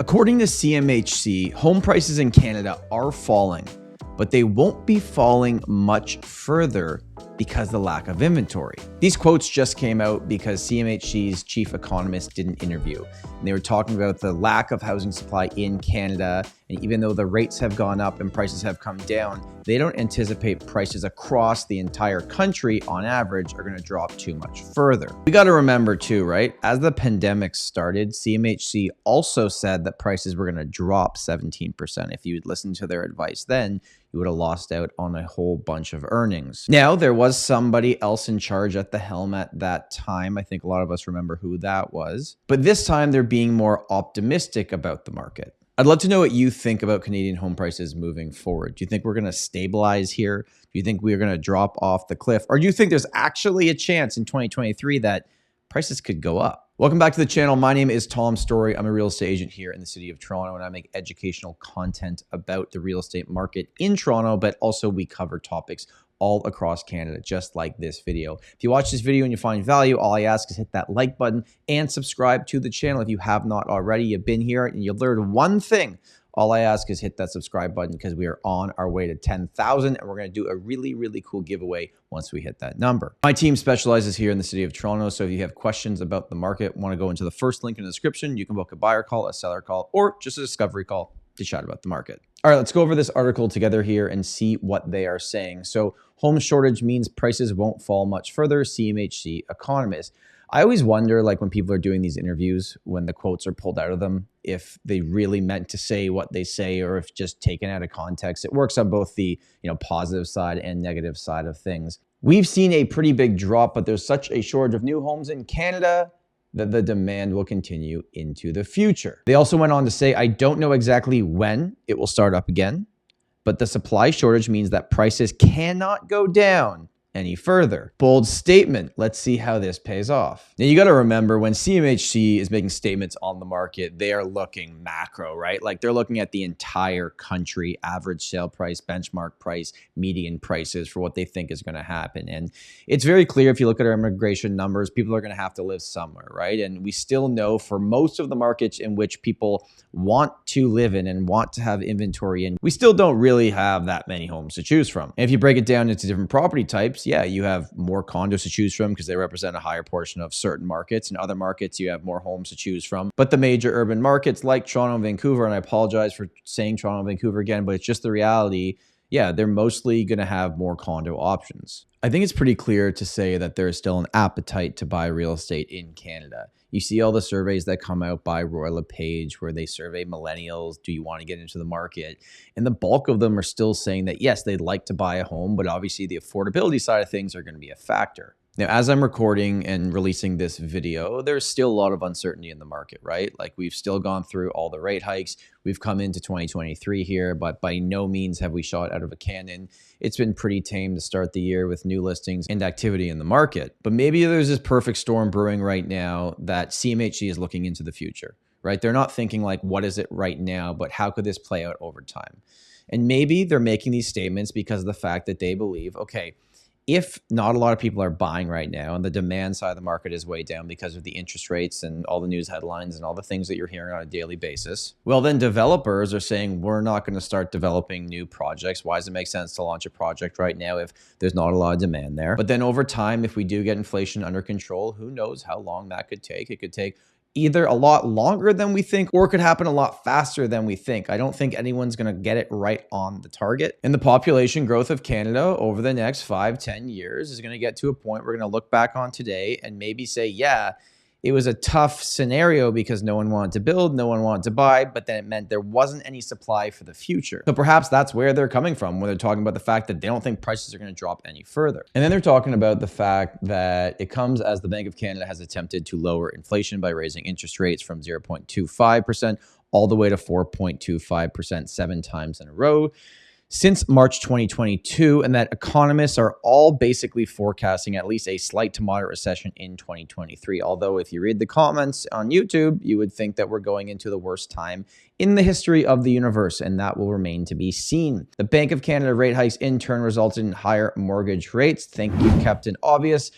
According to CMHC, home prices in Canada are falling, but they won't be falling much further because of the lack of inventory. These quotes just came out because CMHC's chief economist did an interview, and they were talking about the lack of housing supply in Canada. And even though the rates have gone up and prices have come down, they don't anticipate prices across the entire country on average are going to drop too much further. We got to remember too, right? As the pandemic started, CMHC also said that prices were going to drop 17%. If you had listened to their advice then, you would have lost out on a whole bunch of earnings. Now, there was somebody else in charge at the helm at that time. I think a lot of us remember who that was. But this time, they're being more optimistic about the market. I'd love to know what you think about Canadian home prices moving forward. Do you think we're going to stabilize here? Do you think we're going to drop off the cliff? Or do you think there's actually a chance in 2023 that prices could go up? Welcome back to the channel. My name is Tom Storey. I'm a real estate agent here in the city of Toronto, and I make educational content about the real estate market in Toronto, but also we cover topics all across Canada, just like this video. If you watch this video and you find value, all I ask is hit that like button and subscribe to the channel. If you have not already, you've been here and you've learned one thing. All I ask is hit that subscribe button because we are on our way to 10,000 and we're going to do a really, really cool giveaway once we hit that number. My team specializes here in the city of Toronto. So if you have questions about the market, want to go into the first link in the description, you can book a buyer call, a seller call, or just a discovery call to chat about the market. All right, let's go over this article together here and see what they are saying. So home shortage means prices won't fall much further, CMHC economist. I always wonder, like when people are doing these interviews, when the quotes are pulled out of them, if they really meant to say what they say or if just taken out of context. It works on both the positive side and negative side of things. We've seen a pretty big drop, but there's such a shortage of new homes in Canada that the demand will continue into the future. They also went on to say, I don't know exactly when it will start up again, but the supply shortage means that prices cannot go down any further. Bold statement. Let's see how this pays off. Now, you got to remember when CMHC is making statements on the market, they are looking macro, right? Like they're looking at the entire country, average sale price, benchmark price, median prices for what they think is going to happen. And it's very clear if you look at our immigration numbers, people are going to have to live somewhere, right? And we still know for most of the markets in which people want to live in and want to have inventory in, we still don't really have that many homes to choose from. And if you break it down into different property types, yeah, you have more condos to choose from because they represent a higher portion of certain markets. In other markets, you have more homes to choose from. But the major urban markets like Toronto and Vancouver, and I apologize for saying Toronto and Vancouver again, but it's just the reality. Yeah, they're mostly going to have more condo options. I think it's pretty clear to say that there is still an appetite to buy real estate in Canada. You see all the surveys that come out by Royal LePage where they survey millennials. Do you want to get into the market? And the bulk of them are still saying that, yes, they'd like to buy a home, but obviously the affordability side of things are going to be a factor. Now, as I'm recording and releasing this video, there's still a lot of uncertainty in the market, right? Like we've still gone through all the rate hikes. We've come into 2023 here, but by no means have we shot out of a cannon. It's been pretty tame to start the year with new listings and activity in the market. But maybe there's this perfect storm brewing right now that CMHC is looking into the future, right? They're not thinking like, what is it right now, but how could this play out over time? And maybe they're making these statements because of the fact that they believe, okay, if not a lot of people are buying right now and the demand side of the market is way down because of the interest rates and all the news headlines and all the things that you're hearing on a daily basis, well, then developers are saying, we're not going to start developing new projects. Why does it make sense to launch a project right now if there's not a lot of demand there? But then over time, if we do get inflation under control, who knows how long that could take? It could take either a lot longer than we think or it could happen a lot faster than we think. I don't think anyone's going to get it right on the target. And the population growth of Canada over the next 5-10 years is going to get to a point we're going to look back on today and maybe say, yeah, it was a tough scenario because no one wanted to build, no one wanted to buy, but then it meant there wasn't any supply for the future. So perhaps that's where they're coming from when they're talking about the fact that they don't think prices are going to drop any further. And then they're talking about the fact that it comes as the Bank of Canada has attempted to lower inflation by raising interest rates from 0.25% all the way to 4.25% 7 times in a row since March 2022, and that economists are all basically forecasting at least a slight to moderate recession in 2023. Although if you read the comments on YouTube, you would think that we're going into the worst time in the history of the universe, and that will remain to be seen. The Bank of Canada rate hikes in turn resulted in higher mortgage rates. Thank you, Captain Obvious.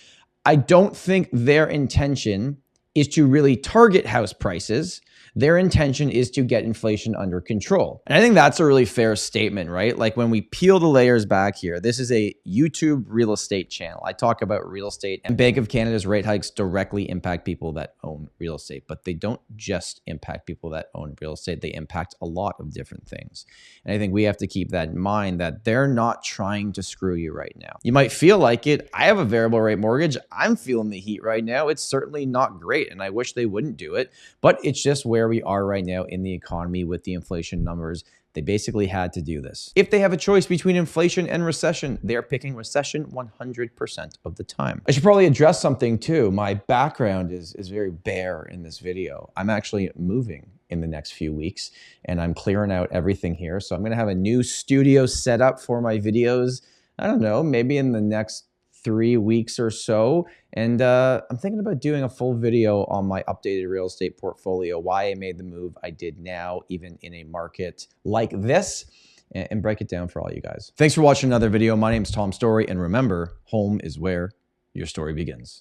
I don't think their intention is to really target house prices. Their intention is to get inflation under control. And I think that's a really fair statement, right? Like when we peel the layers back here, this is a YouTube real estate channel. I talk about real estate, and Bank of Canada's rate hikes directly impact people that own real estate, but they don't just impact people that own real estate. They impact a lot of different things. And I think we have to keep that in mind, that they're not trying to screw you right now. You might feel like it. I have a variable rate mortgage. I'm feeling the heat right now. It's certainly not great, and I wish they wouldn't do it, but it's just where we are right now in the economy with the inflation numbers. They basically had to do this. If they have a choice between inflation and recession, they're picking recession 100% of the time. I should probably address something too. My background is very bare in this video. I'm actually moving in the next few weeks, and I'm clearing out everything here. So I'm gonna have a new studio set up for my videos. I don't know, maybe in the next 3 weeks or so. And I'm thinking about doing a full video on my updated real estate portfolio, why I made the move I did now, even in a market like this, and break it down for all you guys. Thanks for watching another video. My name is Tom Storey, and remember, home is where your story begins.